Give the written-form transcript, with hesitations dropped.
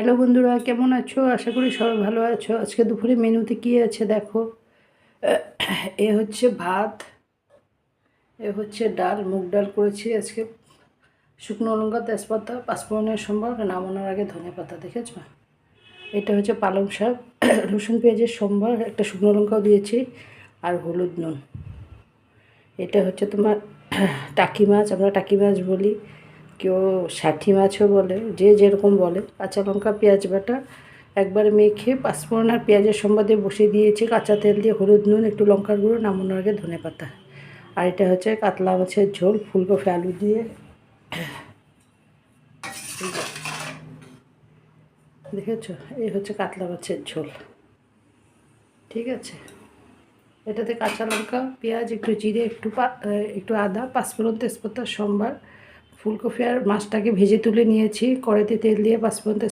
Hello বন্ধুরা, কেমন আছো? আশা করি সবাই ভালো আছো। আজকে দুপুরে মেনুতে কী আছে দেখো। এ হচ্ছে ভাত, এ হচ্ছে ডাল, মুগ ডাল করেছি আজকে। শুকনো লঙ্কা, তেজপাতা, পাঁচফোড়নের সম্বর, নামানোর আগে ধনেপাতা, দেখেছো? এটা হচ্ছে পালং শাক, রসুন পেঁয়াজের সম্বর, একটা শুকনো লঙ্কাও দিয়েছি, আর হলুদ নুন। এটা হচ্ছে তোমার টাকি মাছ, আমরা টাকি মাছ বলি, কেউ ষাঠি মাছও বলে, যে যেরকম বলে। কাঁচা লঙ্কা, পেঁয়াজ বাটা একবারে মেখে পাঁচফোড়ন আর পেঁয়াজের সম্বাদ দিয়ে বসিয়ে দিয়েছি, কাঁচা তেল দিয়ে, হলুদ নুন, একটু লঙ্কার গুঁড়ো, নামানোর আগে ধনেপাতা। আর এটা হচ্ছে কাতলা মাছের ঝোল, ফুলকপি আলু দিয়ে। দেখেছো? এই হচ্ছে কাতলা মাছের ঝোল। ঠিক আছে, এটাতে কাঁচা লঙ্কা, পেঁয়াজ, একটু জিরে, একটু আদা, পাঁচফোড়ন, তেজপাতা, সম্বার, ফুলকপি আর মাছটাকে ভেজে তুলে নিয়েছি, কড়াইতে তেল দিয়ে পাঁচফোড়ন